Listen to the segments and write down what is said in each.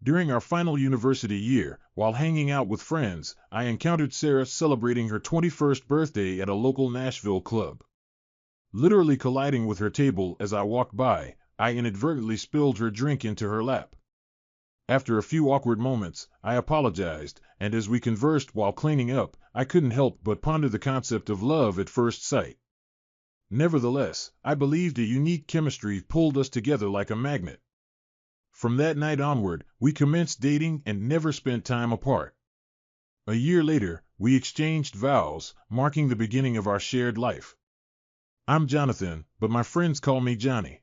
During our final university year, while hanging out with friends, I encountered Sarah celebrating her 21st birthday at a local Nashville club. Literally colliding with her table as I walked by, I inadvertently spilled her drink into her lap. After a few awkward moments, I apologized, and as we conversed while cleaning up, I couldn't help but ponder the concept of love at first sight. Nevertheless, I believed a unique chemistry pulled us together like a magnet. From that night onward, we commenced dating and never spent time apart. A year later, we exchanged vows, marking the beginning of our shared life. I'm Jonathan, but my friends call me Johnny.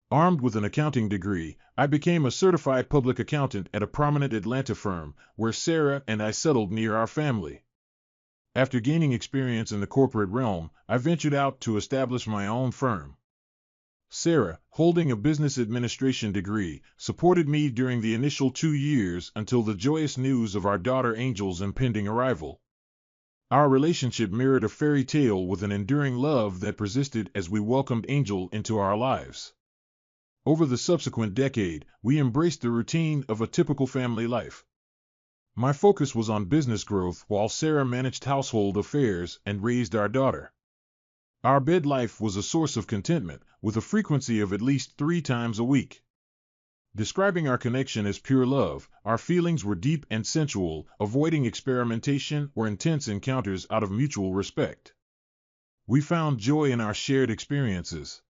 Armed with an accounting degree, I became a certified public accountant at a prominent Atlanta firm, where Sarah and I settled near our family. After gaining experience in the corporate realm, I ventured out to establish my own firm. Sarah, holding a business administration degree, supported me during the initial 2 years until the joyous news of our daughter Angel's impending arrival. Our relationship mirrored a fairy tale with an enduring love that persisted as we welcomed Angel into our lives. Over the subsequent decade, we embraced the routine of a typical family life. My focus was on business growth while Sarah managed household affairs and raised our daughter. Our bed life was a source of contentment, with a frequency of at least 3 times a week. Describing our connection as pure love, our feelings were deep and sensual, avoiding experimentation or intense encounters out of mutual respect. We found joy in our shared experiences.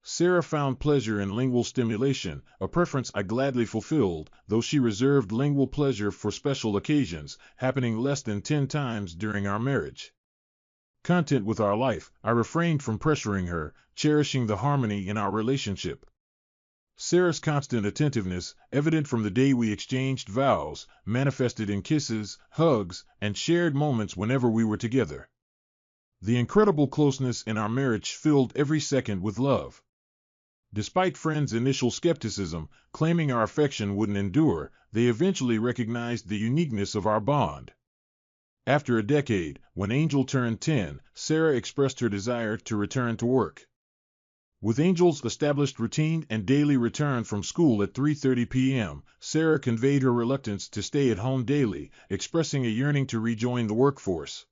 Sarah found pleasure in lingual stimulation, a preference I gladly fulfilled, though she reserved lingual pleasure for special occasions, happening less than 10 times during our marriage. Content with our life, I refrained from pressuring her, cherishing the harmony in our relationship. Sarah's constant attentiveness, evident from the day we exchanged vows, manifested in kisses, hugs, and shared moments whenever we were together. The incredible closeness in our marriage filled every second with love. Despite friends' initial skepticism, claiming our affection wouldn't endure, they eventually recognized the uniqueness of our bond. After a decade, when Angel turned 10, Sarah expressed her desire to return to work. With Angel's established routine and daily return from school at 3:30 p.m., Sarah conveyed her reluctance to stay at home daily, expressing a yearning to rejoin the workforce.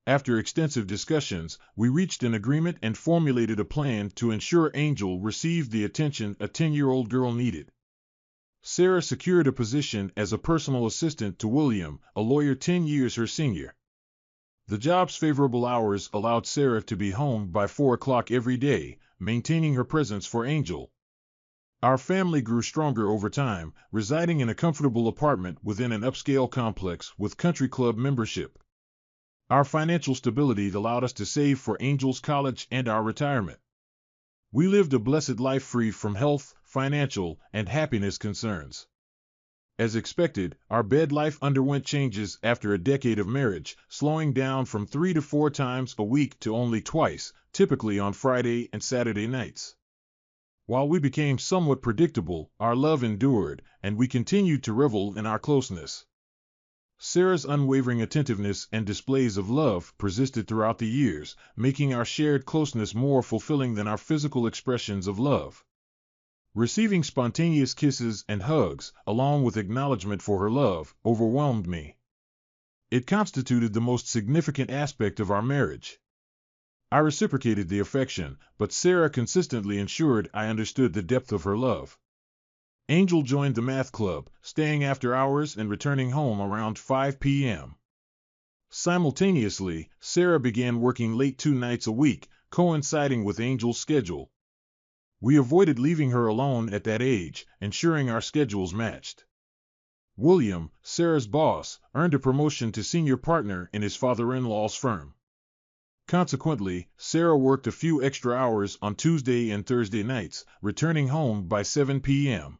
After extensive discussions, we reached an agreement and formulated a plan to ensure Angel received the attention a 10-year-old girl needed. Sarah secured a position as a personal assistant to William, a lawyer 10 years her senior. The job's favorable hours allowed Sarah to be home by 4 o'clock every day, maintaining her presence for Angel. Our family grew stronger over time, residing in a comfortable apartment within an upscale complex with country club membership. Our financial stability allowed us to save for Angel's college and our retirement. We lived a blessed life free from health, financial, and happiness concerns. As expected, our bed life underwent changes after a decade of marriage, slowing down from 3 to 4 times a week to only twice, typically on Friday and Saturday nights. While we became somewhat predictable, our love endured, and we continued to revel in our closeness. Sarah's unwavering attentiveness and displays of love persisted throughout the years, making our shared closeness more fulfilling than our physical expressions of love. Receiving spontaneous kisses and hugs, along with acknowledgement for her love, overwhelmed me. It constituted the most significant aspect of our marriage. I reciprocated the affection, but Sarah consistently ensured I understood the depth of her love. Angel joined the math club, staying after hours and returning home around 5 p.m. Simultaneously, Sarah began working late 2 nights a week, coinciding with Angel's schedule. We avoided leaving her alone at that age, ensuring our schedules matched. William, Sarah's boss, earned a promotion to senior partner in his father-in-law's firm. Consequently, Sarah worked a few extra hours on Tuesday and Thursday nights, returning home by 7 p.m.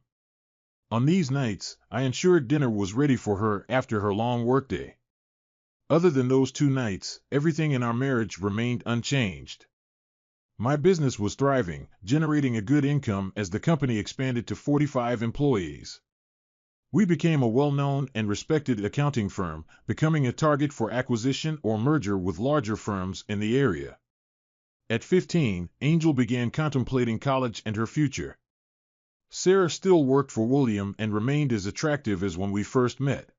On these nights, I ensured dinner was ready for her after her long workday. Other than those 2 nights, everything in our marriage remained unchanged. My business was thriving, generating a good income as the company expanded to 45 employees. We became a well-known and respected accounting firm, becoming a target for acquisition or merger with larger firms in the area. At 15, Angel began contemplating college and her future. Sarah still worked for William and remained as attractive as when we first met.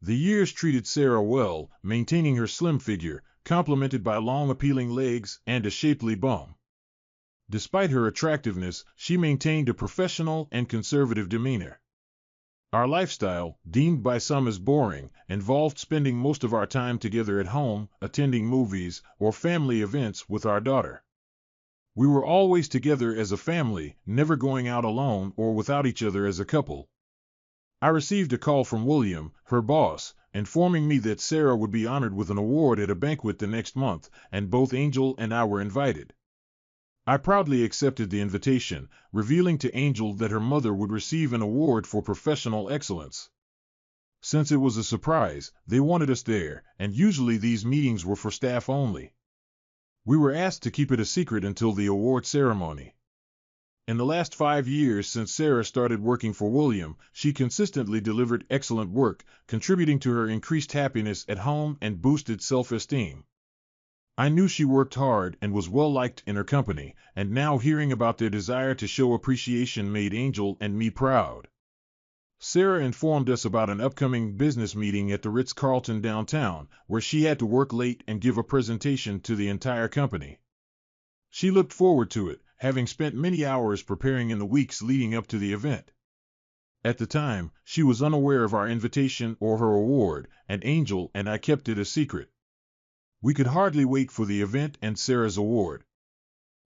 The years treated Sarah well, maintaining her slim figure, complemented by long appealing legs and a shapely bum. Despite her attractiveness, she maintained a professional and conservative demeanor. Our lifestyle, deemed by some as boring, involved spending most of our time together at home, attending movies, or family events with our daughter. We were always together as a family, never going out alone or without each other as a couple. I received a call from William, her boss, informing me that Sarah would be honored with an award at a banquet the next month, and both Angel and I were invited. I proudly accepted the invitation, revealing to Angel that her mother would receive an award for professional excellence. Since it was a surprise, they wanted us there, and usually these meetings were for staff only. We were asked to keep it a secret until the award ceremony. In the last 5 years since Sarah started working for William, she consistently delivered excellent work, contributing to her increased happiness at home and boosted self-esteem. I knew she worked hard and was well liked in her company, and now hearing about their desire to show appreciation made Angel and me proud. Sarah informed us about an upcoming business meeting at the Ritz-Carlton downtown, where she had to work late and give a presentation to the entire company. She looked forward to it, having spent many hours preparing in the weeks leading up to the event. At the time, she was unaware of our invitation or her award, and Angel and I kept it a secret. We could hardly wait for the event and Sarah's award.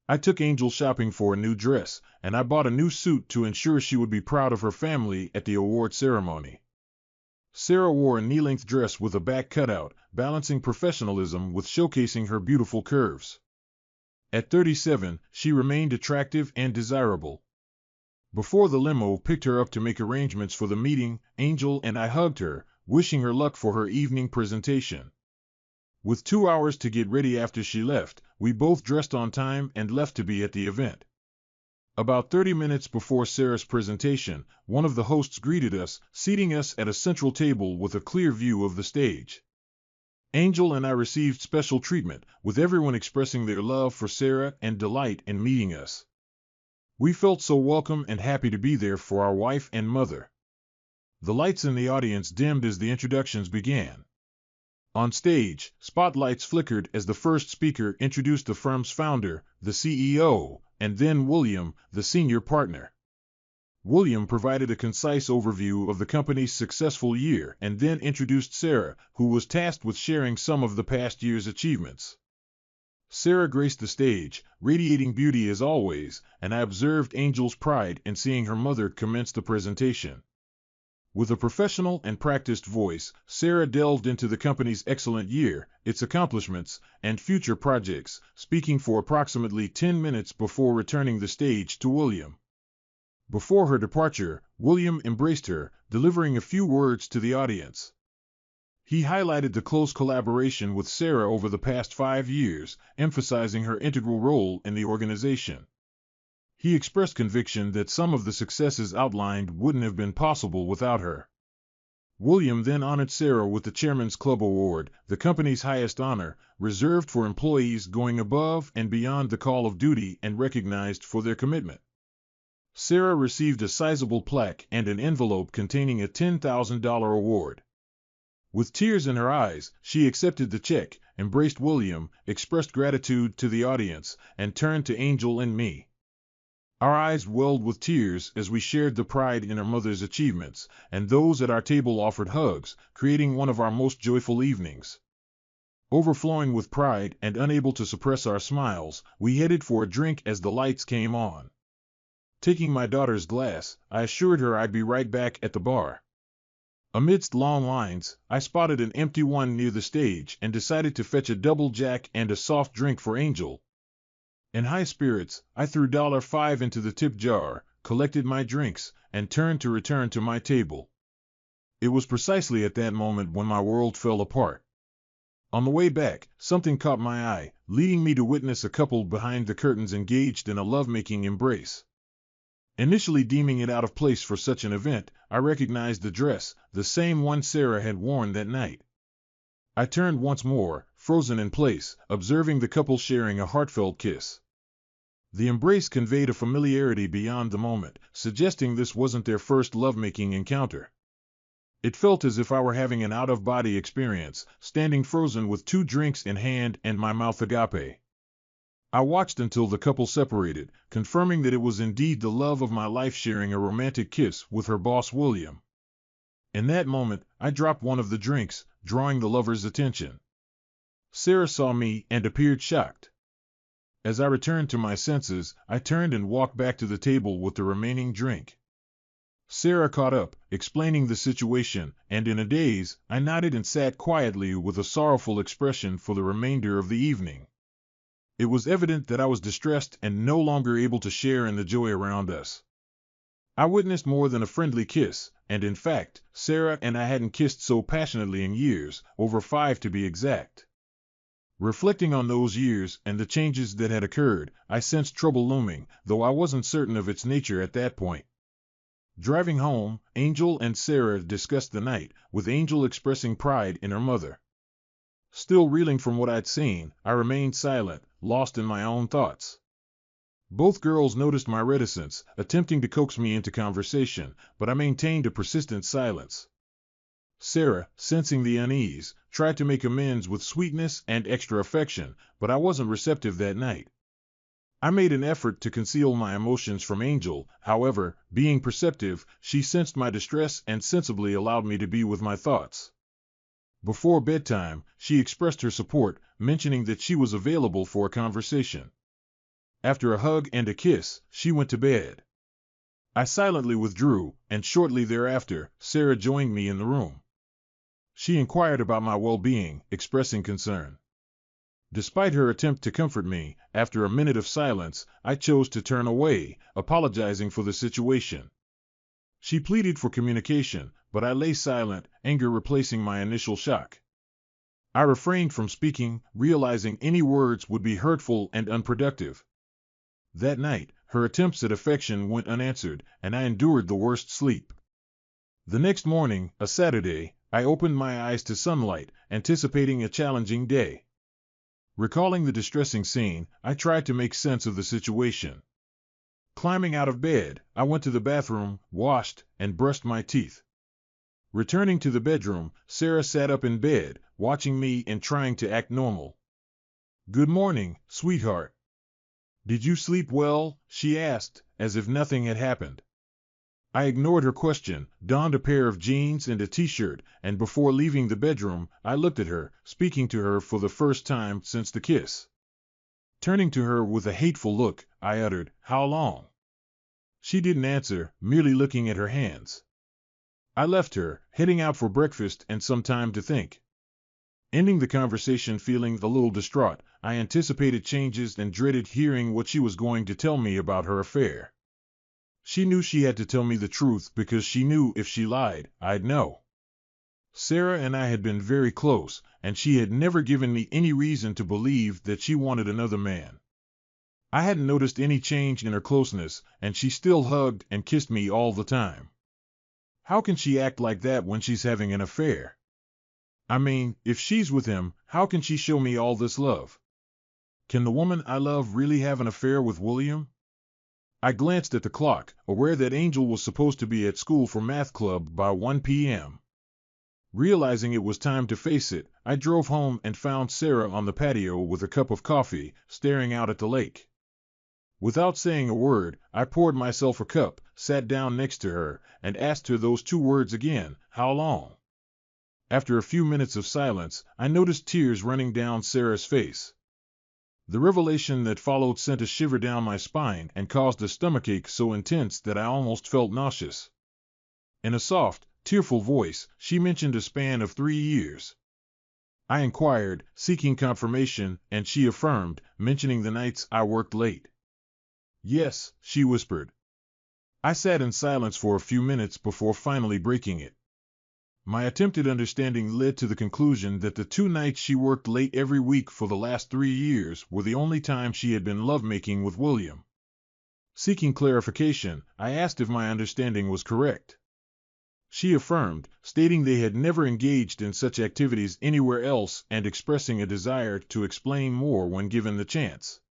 I took Angel shopping for a new dress, and I bought a new suit to ensure she would be proud of her family at the award ceremony. Sarah wore a knee-length dress with a back cutout, balancing professionalism with showcasing her beautiful curves. At 37, she remained attractive and desirable. Before the limo picked her up to make arrangements for the meeting, Angel and I hugged her, wishing her luck for her evening presentation. With 2 hours to get ready after she left, we both dressed on time and left to be at the event. About 30 minutes before Sarah's presentation, one of the hosts greeted us, seating us at a central table with a clear view of the stage. Angel and I received special treatment, with everyone expressing their love for Sarah and delight in meeting us. We felt so welcome and happy to be there for our wife and mother. The lights in the audience dimmed as the introductions began. On stage, spotlights flickered as the first speaker introduced the firm's founder, the CEO, and then William, the senior partner. William provided a concise overview of the company's successful year and then introduced Sarah, who was tasked with sharing some of the past year's achievements. Sarah graced the stage, radiating beauty as always, and I observed Angel's pride in seeing her mother commence the presentation. With a professional and practiced voice, Sarah delved into the company's excellent year, its accomplishments, and future projects, speaking for approximately 10 minutes before returning the stage to William. Before her departure, William embraced her, delivering a few words to the audience. He highlighted the close collaboration with Sarah over the past 5 years, emphasizing her integral role in the organization. He expressed conviction that some of the successes outlined wouldn't have been possible without her. William then honored Sarah with the Chairman's Club Award, the company's highest honor, reserved for employees going above and beyond the call of duty and recognized for their commitment. Sarah received a sizable plaque and an envelope containing a $10,000 award. With tears in her eyes, she accepted the check, embraced William, expressed gratitude to the audience, and turned to Angel and me. Our eyes welled with tears as we shared the pride in our mother's achievements, and those at our table offered hugs, creating one of our most joyful evenings. Overflowing with pride and unable to suppress our smiles, we headed for a drink as the lights came on. Taking my daughter's glass, I assured her I'd be right back at the bar. Amidst long lines, I spotted an empty one near the stage and decided to fetch a double Jack and a soft drink for Angel. In high spirits, I threw $5 into the tip jar, collected my drinks, and turned to return to my table. It was precisely at that moment when my world fell apart. On the way back, something caught my eye, leading me to witness a couple behind the curtains engaged in a love-making embrace. Initially deeming it out of place for such an event, I recognized the dress, the same one Sarah had worn that night. I turned once more, frozen in place, observing the couple sharing a heartfelt kiss. The embrace conveyed a familiarity beyond the moment, suggesting this wasn't their first lovemaking encounter. It felt as if I were having an out-of-body experience, standing frozen with 2 drinks in hand and my mouth agape. I watched until the couple separated, confirming that it was indeed the love of my life sharing a romantic kiss with her boss William. In that moment, I dropped one of the drinks, drawing the lover's attention. Sarah saw me and appeared shocked. As I returned to my senses, I turned and walked back to the table with the remaining drink. Sarah caught up, explaining the situation, and in a daze, I nodded and sat quietly with a sorrowful expression for the remainder of the evening. It was evident that I was distressed and no longer able to share in the joy around us. I witnessed more than a friendly kiss, and in fact, Sarah and I hadn't kissed so passionately in years, over 5 to be exact. Reflecting on those years and the changes that had occurred, I sensed trouble looming, though I wasn't certain of its nature at that point. Driving home, Angel and Sarah discussed the night, with Angel expressing pride in her mother. Still reeling from what I'd seen, I remained silent, lost in my own thoughts. Both girls noticed my reticence, attempting to coax me into conversation, but I maintained a persistent silence. Sarah, sensing the unease, tried to make amends with sweetness and extra affection, but I wasn't receptive that night. I made an effort to conceal my emotions from Angel, however, being perceptive, she sensed my distress and sensibly allowed me to be with my thoughts. Before bedtime, she expressed her support, mentioning that she was available for a conversation. After a hug and a kiss, she went to bed. I silently withdrew, and shortly thereafter, Sarah joined me in the room. She inquired about my well-being, expressing concern. Despite her attempt to comfort me, after a minute of silence, I chose to turn away, apologizing for the situation. She pleaded for communication, but I lay silent, anger replacing my initial shock. I refrained from speaking, realizing any words would be hurtful and unproductive. That night, her attempts at affection went unanswered, and I endured the worst sleep. The next morning, a Saturday, I opened my eyes to sunlight, anticipating a challenging day. Recalling the distressing scene, I tried to make sense of the situation. Climbing out of bed, I went to the bathroom, washed, and brushed my teeth. Returning to the bedroom, Sarah sat up in bed, watching me and trying to act normal. "Good morning, sweetheart. Did you sleep well?" she asked, as if nothing had happened. I ignored her question, donned a pair of jeans and a t-shirt, and before leaving the bedroom, I looked at her, speaking to her for the first time since the kiss. Turning to her with a hateful look, I uttered, "How long?" She didn't answer, merely looking at her hands. I left her, heading out for breakfast and some time to think. Ending the conversation feeling a little distraught, I anticipated changes and dreaded hearing what she was going to tell me about her affair. She knew she had to tell me the truth because she knew if she lied, I'd know. Sarah and I had been very close, and she had never given me any reason to believe that she wanted another man. I hadn't noticed any change in her closeness, and she still hugged and kissed me all the time. How can she act like that when she's having an affair? I mean, if she's with him, how can she show me all this love? Can the woman I love really have an affair with William? I glanced at the clock, aware that Angel was supposed to be at school for math club by 1 p.m. Realizing it was time to face it, I drove home and found Sarah on the patio with a cup of coffee, staring out at the lake. Without saying a word, I poured myself a cup, sat down next to her, and asked her those 2 words again, "How long?" After a few minutes of silence, I noticed tears running down Sarah's face. The revelation that followed sent a shiver down my spine and caused a stomachache so intense that I almost felt nauseous. In a soft, tearful voice, she mentioned a span of 3 years. I inquired, seeking confirmation, and she affirmed, mentioning the nights I worked late. "Yes," she whispered. I sat in silence for a few minutes before finally breaking it. My attempted understanding led to the conclusion that the 2 nights she worked late every week for the last 3 years were the only time she had been lovemaking with William. Seeking clarification, I asked if my understanding was correct. She affirmed, stating they had never engaged in such activities anywhere else and expressing a desire to explain more when given the chance.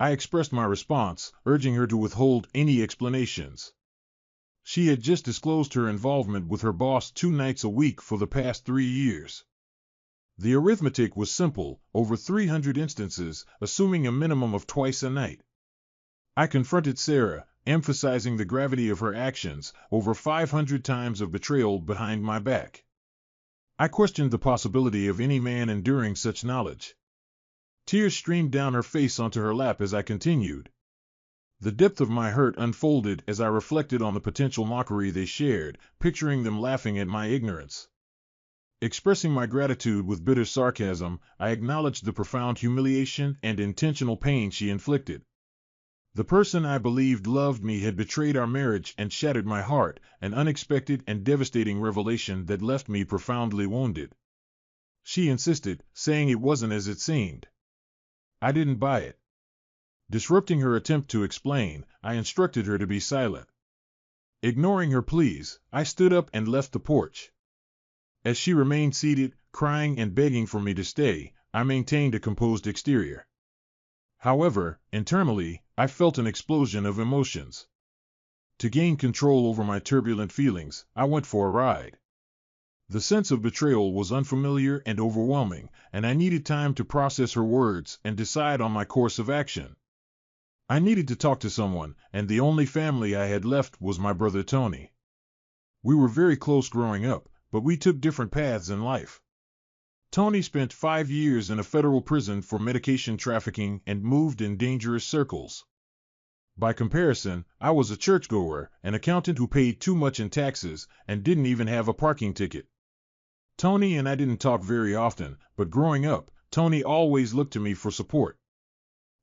I expressed my response, urging her to withhold any explanations. She had just disclosed her involvement with her boss 2 nights a week for the past 3 years. The arithmetic was simple, over 300 instances, assuming a minimum of twice a night. I confronted Sarah, emphasizing the gravity of her actions, over 500 times of betrayal behind my back. I questioned the possibility of any man enduring such knowledge. Tears streamed down her face onto her lap as I continued. The depth of my hurt unfolded as I reflected on the potential mockery they shared, picturing them laughing at my ignorance. Expressing my gratitude with bitter sarcasm, I acknowledged the profound humiliation and intentional pain she inflicted. The person I believed loved me had betrayed our marriage and shattered my heart, an unexpected and devastating revelation that left me profoundly wounded. She insisted, saying it wasn't as it seemed. I didn't buy it. Disrupting her attempt to explain, I instructed her to be silent. Ignoring her pleas, I stood up and left the porch. As she remained seated, crying and begging for me to stay, I maintained a composed exterior. However, internally, I felt an explosion of emotions. To gain control over my turbulent feelings, I went for a ride. The sense of betrayal was unfamiliar and overwhelming, and I needed time to process her words and decide on my course of action. I needed to talk to someone, and the only family I had left was my brother Tony. We were very close growing up, but we took different paths in life. Tony spent 5 years in a federal prison for medication trafficking and moved in dangerous circles. By comparison, I was a churchgoer, an accountant who paid too much in taxes, and didn't even have a parking ticket. Tony and I didn't talk very often, but growing up, Tony always looked to me for support.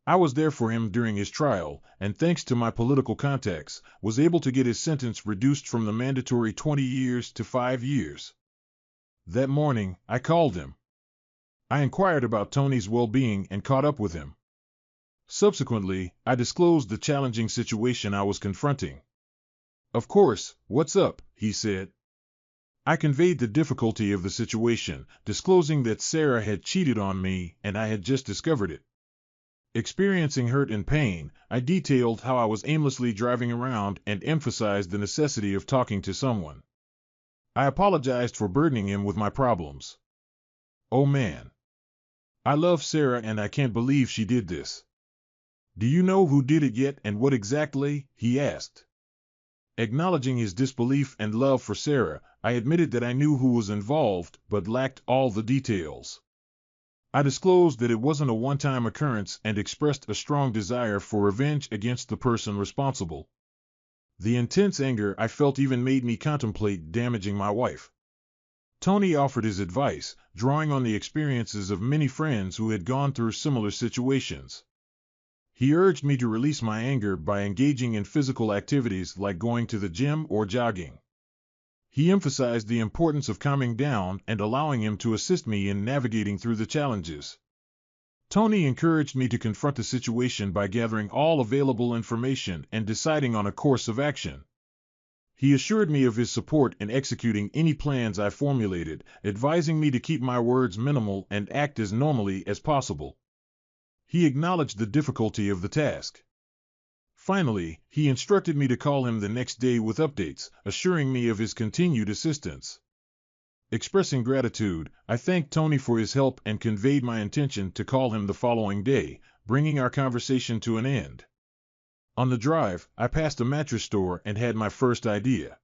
I was there for him during his trial, and thanks to my political contacts, was able to get his sentence reduced from the mandatory 20 years to 5 years. That morning, I called him. I inquired about Tony's well-being and caught up with him. Subsequently, I disclosed the challenging situation I was confronting. "Of course, what's up?" he said. I conveyed the difficulty of the situation, disclosing that Sarah had cheated on me and I had just discovered it. Experiencing hurt and pain, I detailed how I was aimlessly driving around and emphasized the necessity of talking to someone. I apologized for burdening him with my problems. "Oh man. I love Sarah and I can't believe she did this." "Do you know who did it yet and what exactly?" he asked. Acknowledging his disbelief and love for Sarah, I admitted that I knew who was involved but lacked all the details. I disclosed that it wasn't a one-time occurrence and expressed a strong desire for revenge against the person responsible. The intense anger I felt even made me contemplate damaging my wife. Tony offered his advice, drawing on the experiences of many friends who had gone through similar situations. He urged me to release my anger by engaging in physical activities like going to the gym or jogging. He emphasized the importance of calming down and allowing him to assist me in navigating through the challenges. Tony encouraged me to confront the situation by gathering all available information and deciding on a course of action. He assured me of his support in executing any plans I formulated, advising me to keep my words minimal and act as normally as possible. He acknowledged the difficulty of the task. Finally, he instructed me to call him the next day with updates, assuring me of his continued assistance. Expressing gratitude, I thanked Tony for his help and conveyed my intention to call him the following day, bringing our conversation to an end. On the drive, I passed a mattress store and had my first idea.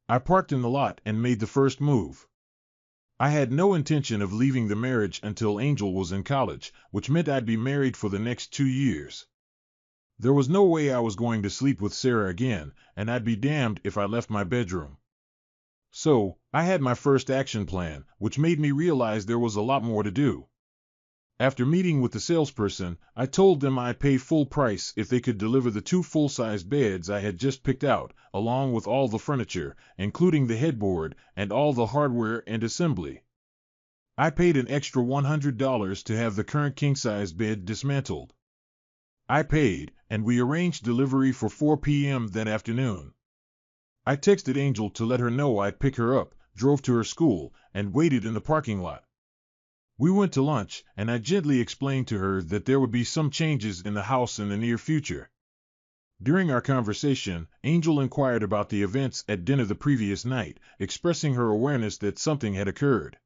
I parked in the lot and made the first move. I had no intention of leaving the marriage until Angel was in college, which meant I'd be married for the next 2 years. There was no way I was going to sleep with Sarah again, and I'd be damned if I left my bedroom. So, I had my first action plan, which made me realize there was a lot more to do. After meeting with the salesperson, I told them I'd pay full price if they could deliver the 2 full-size beds I had just picked out, along with all the furniture, including the headboard, and all the hardware and assembly. I paid an extra $100 to have the current king-size bed dismantled. I paid, and we arranged delivery for 4 p.m. that afternoon. I texted Angel to let her know I'd pick her up, drove to her school, and waited in the parking lot. We went to lunch, and I gently explained to her that there would be some changes in the house in the near future. During our conversation, Angel inquired about the events at dinner the previous night, expressing her awareness that something had occurred.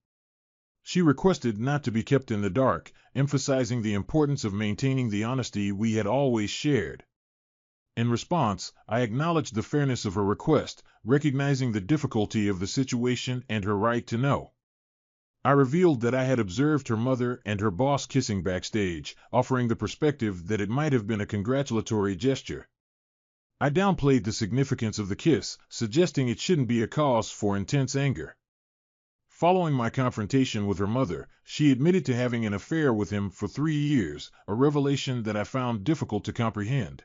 She requested not to be kept in the dark, emphasizing the importance of maintaining the honesty we had always shared. In response, I acknowledged the fairness of her request, recognizing the difficulty of the situation and her right to know. I revealed that I had observed her mother and her boss kissing backstage, offering the perspective that it might have been a congratulatory gesture. I downplayed the significance of the kiss, suggesting it shouldn't be a cause for intense anger. Following my confrontation with her mother, she admitted to having an affair with him for 3 years, a revelation that I found difficult to comprehend.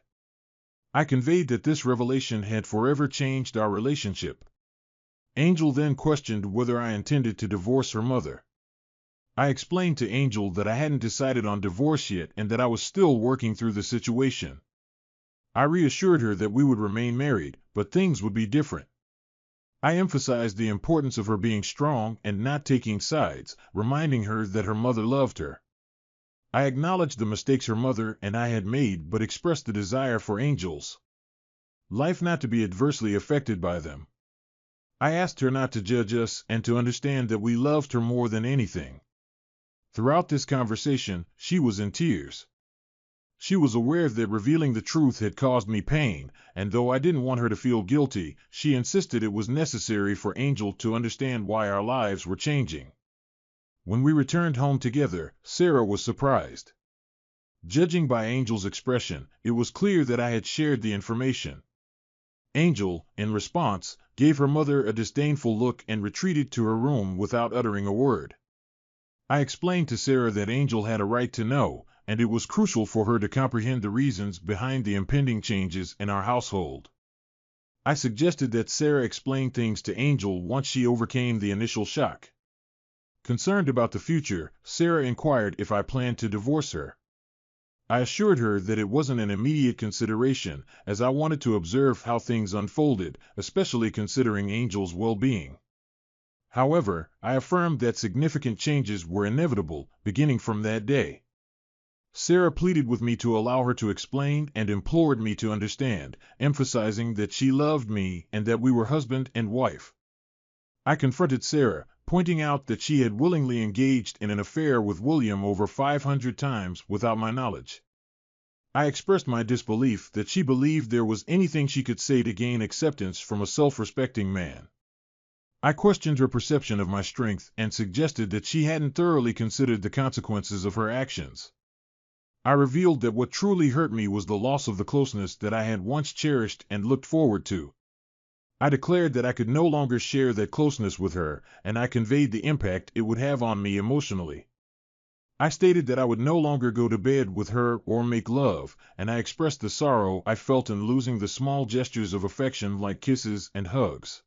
I conveyed that this revelation had forever changed our relationship. Angel then questioned whether I intended to divorce her mother. I explained to Angel that I hadn't decided on divorce yet and that I was still working through the situation. I reassured her that we would remain married, but things would be different. I emphasized the importance of her being strong and not taking sides, reminding her that her mother loved her. I acknowledged the mistakes her mother and I had made, but expressed the desire for Angel's life not to be adversely affected by them. I asked her not to judge us and to understand that we loved her more than anything. Throughout this conversation, she was in tears. She was aware that revealing the truth had caused me pain, and though I didn't want her to feel guilty, she insisted it was necessary for Angel to understand why our lives were changing. When we returned home together, Sarah was surprised. Judging by Angel's expression, it was clear that I had shared the information. Angel, in response, gave her mother a disdainful look and retreated to her room without uttering a word. I explained to Sarah that Angel had a right to know, and it was crucial for her to comprehend the reasons behind the impending changes in our household. I suggested that Sarah explain things to Angel once she overcame the initial shock. Concerned about the future, Sarah inquired if I planned to divorce her. I assured her that it wasn't an immediate consideration, as I wanted to observe how things unfolded, especially considering Angel's well-being. However, I affirmed that significant changes were inevitable, beginning from that day. Sarah pleaded with me to allow her to explain and implored me to understand, emphasizing that she loved me and that we were husband and wife. I confronted Sarah, pointing out that she had willingly engaged in an affair with William over 500 times without my knowledge. I expressed my disbelief that she believed there was anything she could say to gain acceptance from a self-respecting man. I questioned her perception of my strength and suggested that she hadn't thoroughly considered the consequences of her actions. I revealed that what truly hurt me was the loss of the closeness that I had once cherished and looked forward to. I declared that I could no longer share that closeness with her, and I conveyed the impact it would have on me emotionally. I stated that I would no longer go to bed with her or make love, and I expressed the sorrow I felt in losing the small gestures of affection like kisses and hugs.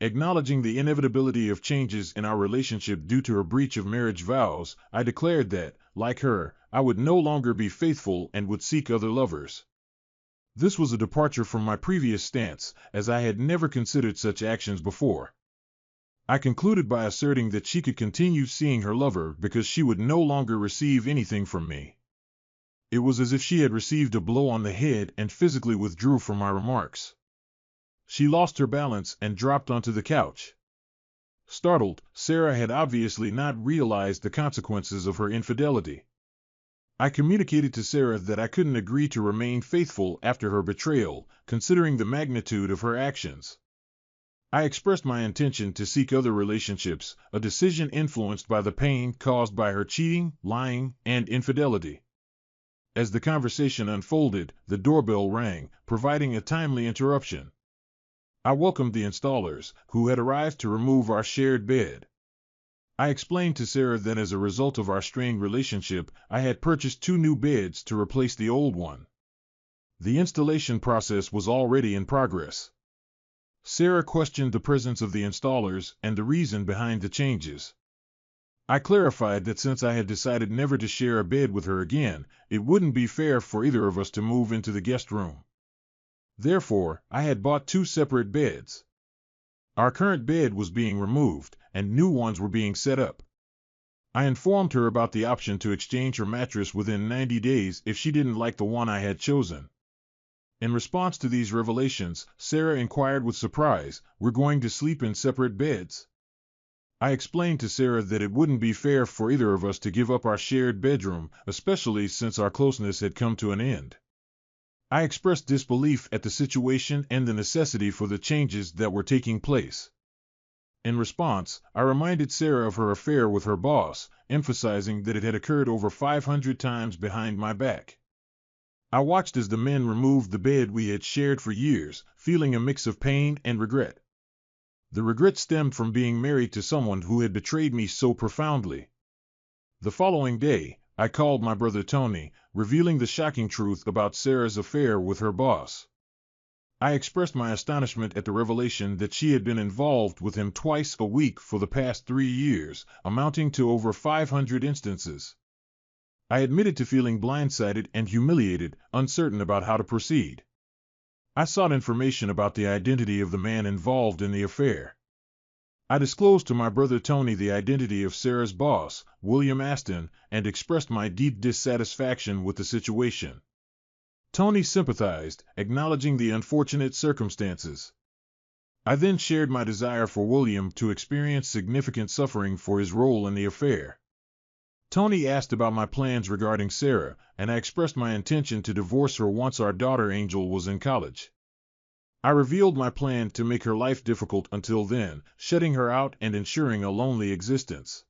Acknowledging the inevitability of changes in our relationship due to her breach of marriage vows, I declared that, like her, I would no longer be faithful and would seek other lovers. This was a departure from my previous stance, as I had never considered such actions before. I concluded by asserting that she could continue seeing her lover because she would no longer receive anything from me. It was as if she had received a blow on the head and physically withdrew from my remarks. She lost her balance and dropped onto the couch. Startled, Sarah had obviously not realized the consequences of her infidelity. I communicated to Sarah that I couldn't agree to remain faithful after her betrayal, considering the magnitude of her actions. I expressed my intention to seek other relationships, a decision influenced by the pain caused by her cheating, lying, and infidelity. As the conversation unfolded, the doorbell rang, providing a timely interruption. I welcomed the installers, who had arrived to remove our shared bed. I explained to Sarah that as a result of our strained relationship, I had purchased 2 new beds to replace the old one. The installation process was already in progress. Sarah questioned the presence of the installers and the reason behind the changes. I clarified that since I had decided never to share a bed with her again, it wouldn't be fair for either of us to move into the guest room. Therefore, I had bought 2 separate beds. Our current bed was being removed, and new ones were being set up. I informed her about the option to exchange her mattress within 90 days if she didn't like the one I had chosen. In response to these revelations, Sarah inquired with surprise, "We're going to sleep in separate beds?" I explained to Sarah that it wouldn't be fair for either of us to give up our shared bedroom, especially since our closeness had come to an end. I expressed disbelief at the situation and the necessity for the changes that were taking place. In response, I reminded Sarah of her affair with her boss, emphasizing that it had occurred over 500 times behind my back. I watched as the men removed the bed we had shared for years, feeling a mix of pain and regret. The regret stemmed from being married to someone who had betrayed me so profoundly. The following day, I called my brother Tony, revealing the shocking truth about Sarah's affair with her boss. I expressed my astonishment at the revelation that she had been involved with him twice a week for the past 3 years, amounting to over 500 instances. I admitted to feeling blindsided and humiliated, uncertain about how to proceed. I sought information about the identity of the man involved in the affair. I disclosed to my brother Tony the identity of Sarah's boss, William Aston, and expressed my deep dissatisfaction with the situation. Tony sympathized, acknowledging the unfortunate circumstances. I then shared my desire for William to experience significant suffering for his role in the affair. Tony asked about my plans regarding Sarah, and I expressed my intention to divorce her once our daughter Angel was in college. I revealed my plan to make her life difficult until then, shutting her out and ensuring a lonely existence.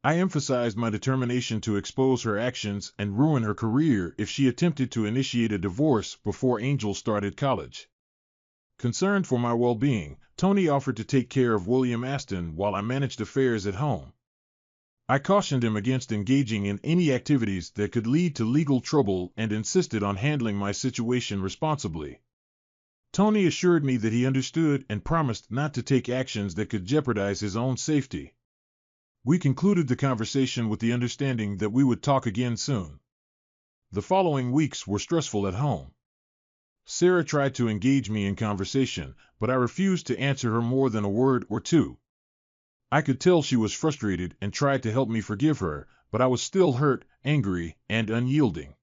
I emphasized my determination to expose her actions and ruin her career if she attempted to initiate a divorce before Angel started college. Concerned for my well-being, Tony offered to take care of William Aston while I managed affairs at home. I cautioned him against engaging in any activities that could lead to legal trouble and insisted on handling my situation responsibly. Tony assured me that he understood and promised not to take actions that could jeopardize his own safety. We concluded the conversation with the understanding that we would talk again soon. The following weeks were stressful at home. Sarah tried to engage me in conversation, but I refused to answer her more than a word or two. I could tell she was frustrated and tried to help me forgive her, but I was still hurt, angry, and unyielding.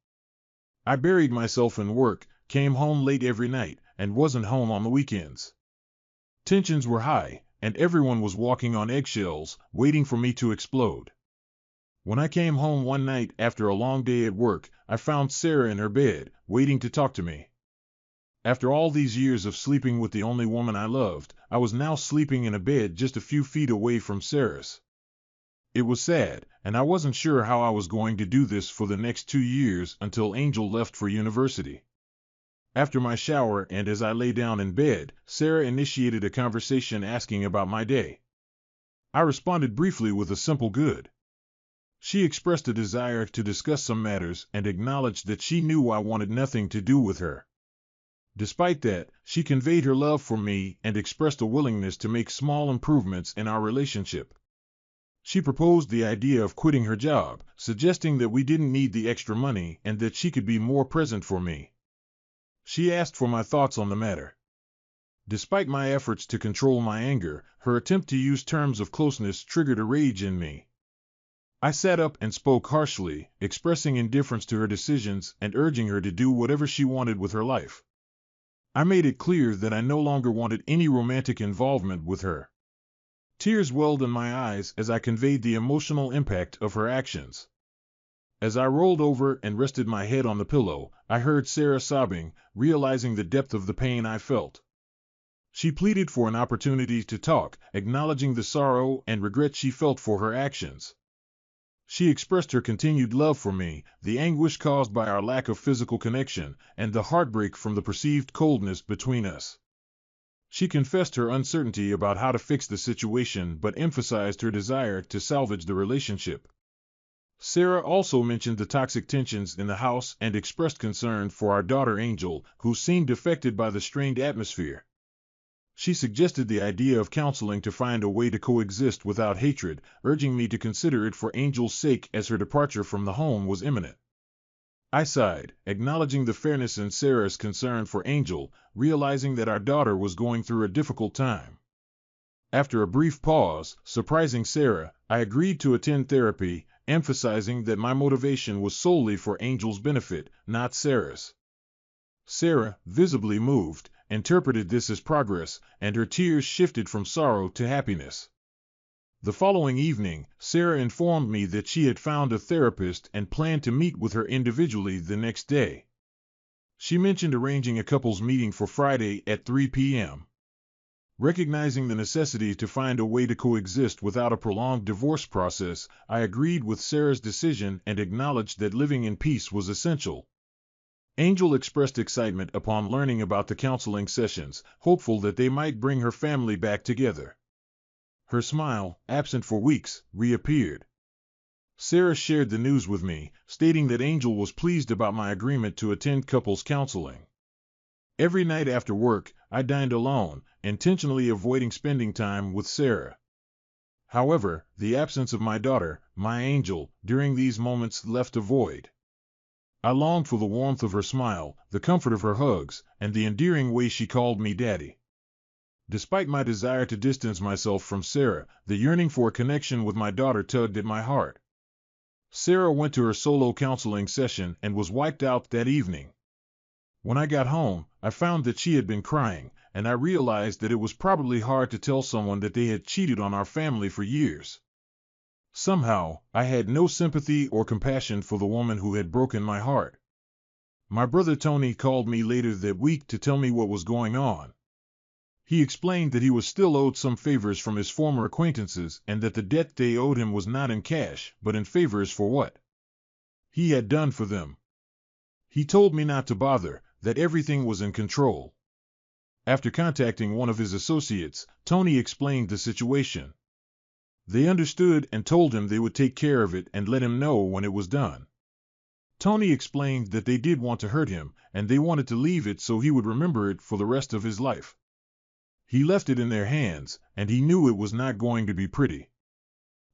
I buried myself in work, came home late every night, and wasn't home on the weekends. Tensions were high, and everyone was walking on eggshells, waiting for me to explode. When I came home one night after a long day at work, I found Sarah in her bed, waiting to talk to me. After all these years of sleeping with the only woman I loved, I was now sleeping in a bed just a few feet away from Sarah's. It was sad, and I wasn't sure how I was going to do this for the next 2 years until Angel left for university. After my shower and as I lay down in bed, Sarah initiated a conversation asking about my day. I responded briefly with a simple good. She expressed a desire to discuss some matters and acknowledged that she knew I wanted nothing to do with her. Despite that, she conveyed her love for me and expressed a willingness to make small improvements in our relationship. She proposed the idea of quitting her job, suggesting that we didn't need the extra money and that she could be more present for me. She asked for my thoughts on the matter. Despite my efforts to control my anger, her attempt to use terms of closeness triggered a rage in me. I sat up and spoke harshly, expressing indifference to her decisions and urging her to do whatever she wanted with her life. I made it clear that I no longer wanted any romantic involvement with her. Tears welled in my eyes as I conveyed the emotional impact of her actions. As I rolled over and rested my head on the pillow, I heard Sarah sobbing, realizing the depth of the pain I felt. She pleaded for an opportunity to talk, acknowledging the sorrow and regret she felt for her actions. She expressed her continued love for me, the anguish caused by our lack of physical connection, and the heartbreak from the perceived coldness between us. She confessed her uncertainty about how to fix the situation but emphasized her desire to salvage the relationship. Sarah also mentioned the toxic tensions in the house and expressed concern for our daughter Angel, who seemed affected by the strained atmosphere. She suggested the idea of counseling to find a way to coexist without hatred, urging me to consider it for Angel's sake as her departure from the home was imminent. I sighed, acknowledging the fairness in Sarah's concern for Angel, realizing that our daughter was going through a difficult time. After a brief pause, surprising Sarah, I agreed to attend therapy, emphasizing that my motivation was solely for Angel's benefit, not Sarah's. Sarah, visibly moved, interpreted this as progress, and her tears shifted from sorrow to happiness. The following evening, Sarah informed me that she had found a therapist and planned to meet with her individually the next day. She mentioned arranging a couples meeting for Friday at 3 p.m. Recognizing the necessity to find a way to coexist without a prolonged divorce process, I agreed with Sarah's decision and acknowledged that living in peace was essential. Angel expressed excitement upon learning about the counseling sessions, hopeful that they might bring her family back together. Her smile, absent for weeks, reappeared. Sarah shared the news with me, stating that Angel was pleased about my agreement to attend couples counseling. Every night after work, I dined alone, intentionally avoiding spending time with Sarah. However, the absence of my daughter, my Angel, during these moments left a void. I longed for the warmth of her smile, the comfort of her hugs, and the endearing way she called me Daddy. Despite my desire to distance myself from Sarah, the yearning for a connection with my daughter tugged at my heart. Sarah went to her solo counseling session and was wiped out that evening. When I got home, I found that she had been crying, and I realized that it was probably hard to tell someone that they had cheated on our family for years. Somehow, I had no sympathy or compassion for the woman who had broken my heart. My brother Tony called me later that week to tell me what was going on. He explained that he was still owed some favors from his former acquaintances and that the debt they owed him was not in cash, but in favors for what he had done for them. He told me not to bother, that everything was in control. After contacting one of his associates, Tony explained the situation. They understood and told him they would take care of it and let him know when it was done. Tony explained that they did want to hurt him, and they wanted to leave it so he would remember it for the rest of his life. He left it in their hands, and he knew it was not going to be pretty.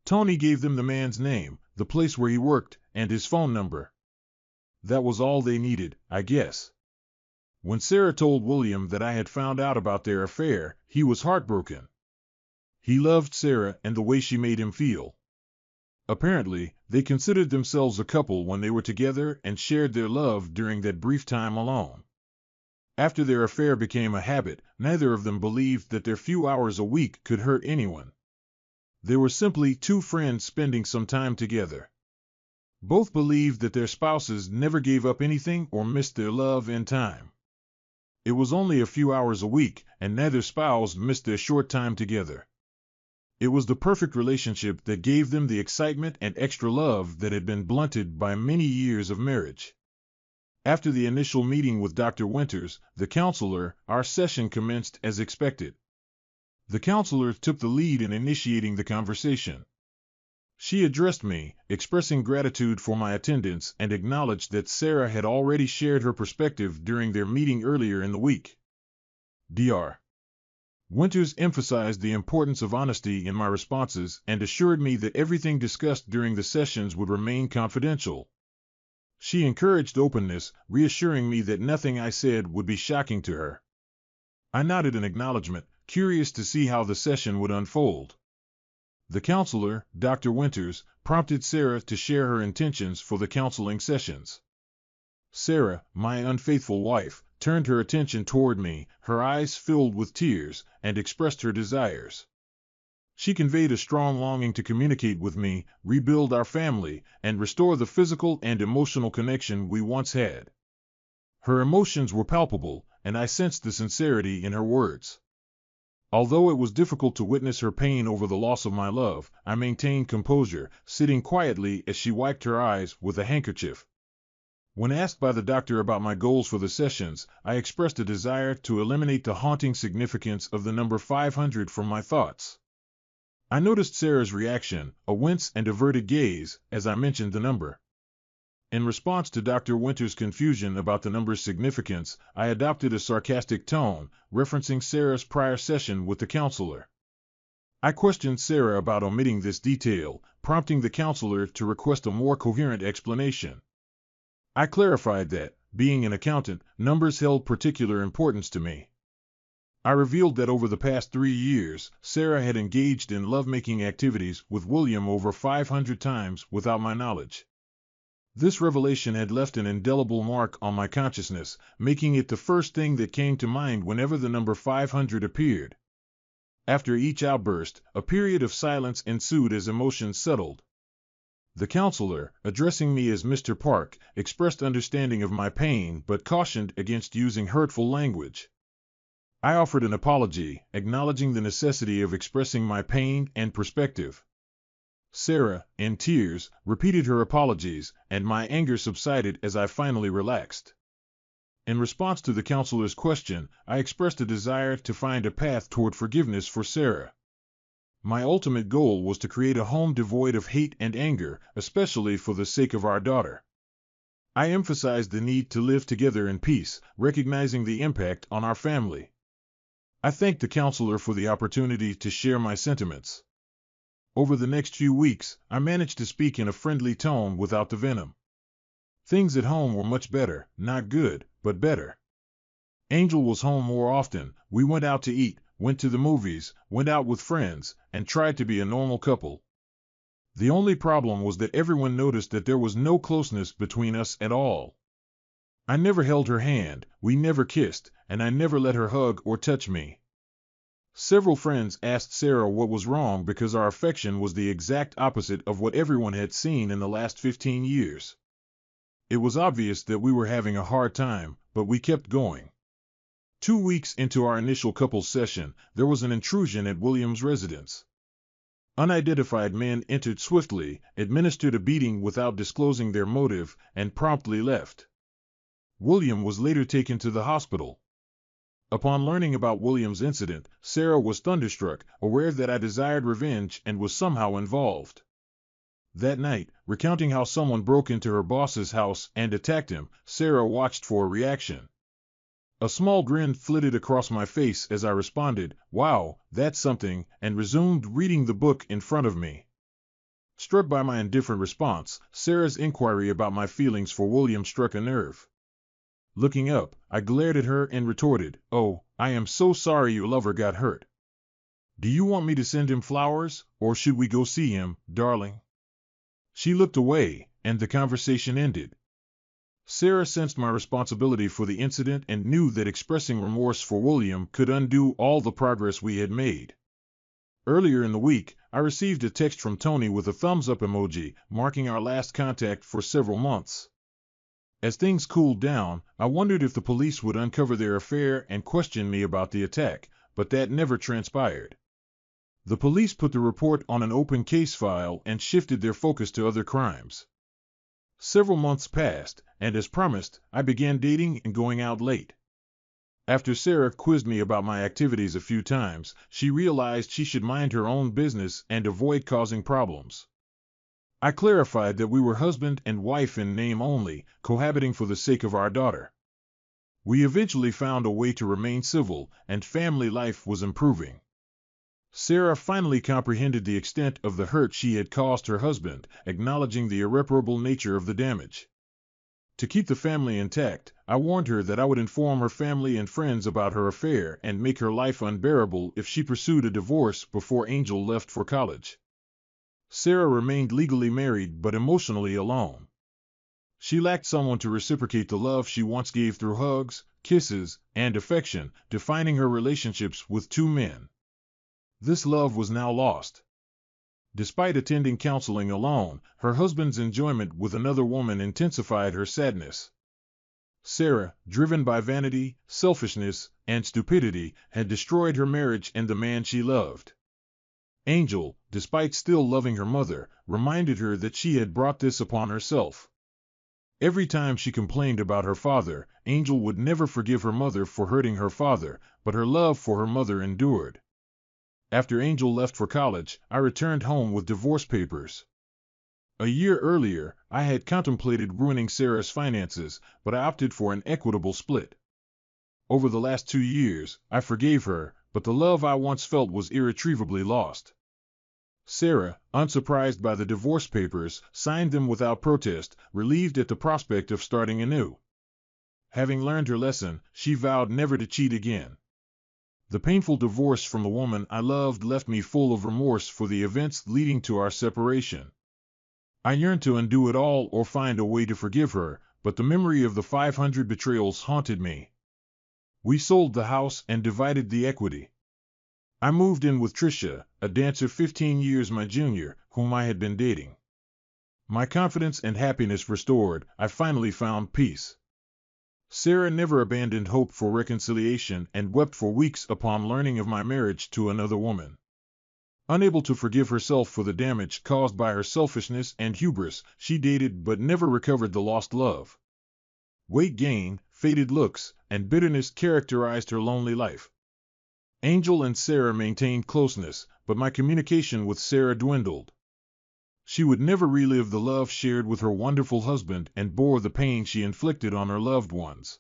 Tony gave them the man's name, the place where he worked, and his phone number. That was all they needed, I guess. When Sarah told William that I had found out about their affair, he was heartbroken. He loved Sarah and the way she made him feel. Apparently, they considered themselves a couple when they were together and shared their love during that brief time alone. After their affair became a habit, neither of them believed that their few hours a week could hurt anyone. They were simply two friends spending some time together. Both believed that their spouses never gave up anything or missed their love in time. It was only a few hours a week, and neither spouse missed their short time together. It was the perfect relationship that gave them the excitement and extra love that had been blunted by many years of marriage. After the initial meeting with Dr. Winters, the counselor, our session commenced as expected. The counselor took the lead in initiating the conversation. She addressed me, expressing gratitude for my attendance, and acknowledged that Sarah had already shared her perspective during their meeting earlier in the week. Dr. Winters emphasized the importance of honesty in my responses and assured me that everything discussed during the sessions would remain confidential. She encouraged openness, reassuring me that nothing I said would be shocking to her. I nodded in acknowledgement, curious to see how the session would unfold. The counselor, Dr. Winters, prompted Sarah to share her intentions for the counseling sessions. Sarah, my unfaithful wife, turned her attention toward me, her eyes filled with tears, and expressed her desires. She conveyed a strong longing to communicate with me, rebuild our family, and restore the physical and emotional connection we once had. Her emotions were palpable, and I sensed the sincerity in her words. Although it was difficult to witness her pain over the loss of my love, I maintained composure, sitting quietly as she wiped her eyes with a handkerchief. When asked by the doctor about my goals for the sessions, I expressed a desire to eliminate the haunting significance of the number 500 from my thoughts. I noticed Sarah's reaction, a wince and averted gaze, as I mentioned the number. In response to Dr. Winters' confusion about the number's significance, I adopted a sarcastic tone, referencing Sarah's prior session with the counselor. I questioned Sarah about omitting this detail, prompting the counselor to request a more coherent explanation. I clarified that, being an accountant, numbers held particular importance to me. I revealed that over the past 3 years, Sarah had engaged in lovemaking activities with William over 500 times without my knowledge. This revelation had left an indelible mark on my consciousness, making it the first thing that came to mind whenever the number 500 appeared. After each outburst, a period of silence ensued as emotions settled. The counselor, addressing me as Mr. Park, expressed understanding of my pain but cautioned against using hurtful language. I offered an apology, acknowledging the necessity of expressing my pain and perspective. Sarah, in tears, repeated her apologies, and my anger subsided as I finally relaxed. In response to the counselor's question, I expressed a desire to find a path toward forgiveness for Sarah. My ultimate goal was to create a home devoid of hate and anger, especially for the sake of our daughter. I emphasized the need to live together in peace, recognizing the impact on our family. I thanked the counselor for the opportunity to share my sentiments. Over the next few weeks, I managed to speak in a friendly tone without the venom. Things at home were much better, not good, but better. Angel was home more often, we went out to eat, went to the movies, went out with friends, and tried to be a normal couple. The only problem was that everyone noticed that there was no closeness between us at all. I never held her hand, we never kissed, and I never let her hug or touch me. Several friends asked Sarah what was wrong because our affection was the exact opposite of what everyone had seen in the last 15 years. It was obvious that we were having a hard time, but we kept going. 2 weeks into our initial couples session, there was an intrusion at William's residence. Unidentified men entered swiftly, administered a beating without disclosing their motive, and promptly left. William was later taken to the hospital. Upon learning about William's incident, Sarah was thunderstruck, aware that I desired revenge and was somehow involved. That night, recounting how someone broke into her boss's house and attacked him, Sarah watched for a reaction. A small grin flitted across my face as I responded, "Wow, that's something," and resumed reading the book in front of me. Struck by my indifferent response, Sarah's inquiry about my feelings for William struck a nerve. Looking up, I glared at her and retorted, "Oh, I am so sorry your lover got hurt. Do you want me to send him flowers, or should we go see him, darling?" She looked away, and the conversation ended. Sarah sensed my responsibility for the incident and knew that expressing remorse for William could undo all the progress we had made. Earlier in the week, I received a text from Tony with a thumbs-up emoji, marking our last contact for several months. As things cooled down, I wondered if the police would uncover their affair and question me about the attack, but that never transpired. The police put the report on an open case file and shifted their focus to other crimes. Several months passed, and as promised, I began dating and going out late. After Sarah quizzed me about my activities a few times, she realized she should mind her own business and avoid causing problems. I clarified that we were husband and wife in name only, cohabiting for the sake of our daughter. We eventually found a way to remain civil, and family life was improving. Sarah finally comprehended the extent of the hurt she had caused her husband, acknowledging the irreparable nature of the damage. To keep the family intact, I warned her that I would inform her family and friends about her affair and make her life unbearable if she pursued a divorce before Angel left for college. Sarah remained legally married but emotionally alone. She lacked someone to reciprocate the love she once gave through hugs, kisses, and affection, defining her relationships with 2 men. This love was now lost. Despite attending counseling alone, her husband's enjoyment with another woman intensified her sadness. Sarah, driven by vanity, selfishness, and stupidity, had destroyed her marriage and the man she loved. Angel, despite still loving her mother, reminded her that she had brought this upon herself. Every time she complained about her father, Angel would never forgive her mother for hurting her father, but her love for her mother endured. After Angel left for college, I returned home with divorce papers. A year earlier, I had contemplated ruining Sarah's finances, but I opted for an equitable split. Over the last 2 years, I forgave her, but the love I once felt was irretrievably lost. Sarah, unsurprised by the divorce papers, signed them without protest, relieved at the prospect of starting anew. Having learned her lesson, she vowed never to cheat again. The painful divorce from the woman I loved left me full of remorse for the events leading to our separation. I yearned to undo it all or find a way to forgive her, but the memory of the 500 betrayals haunted me. We sold the house and divided the equity. I moved in with Tricia, a dancer 15 years my junior, whom I had been dating. My confidence and happiness restored, I finally found peace. Sarah never abandoned hope for reconciliation and wept for weeks upon learning of my marriage to another woman. Unable to forgive herself for the damage caused by her selfishness and hubris, she dated but never recovered the lost love. Weight gain, faded looks, and bitterness characterized her lonely life. Angel and Sarah maintained closeness, but my communication with Sarah dwindled. She would never relive the love shared with her wonderful husband and bore the pain she inflicted on her loved ones.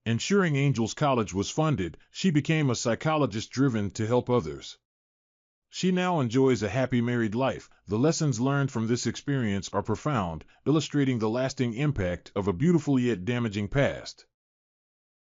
Ensuring Angel's college was funded, she became a psychologist driven to help others. She now enjoys a happy married life. The lessons learned from this experience are profound, illustrating the lasting impact of a beautiful yet damaging past.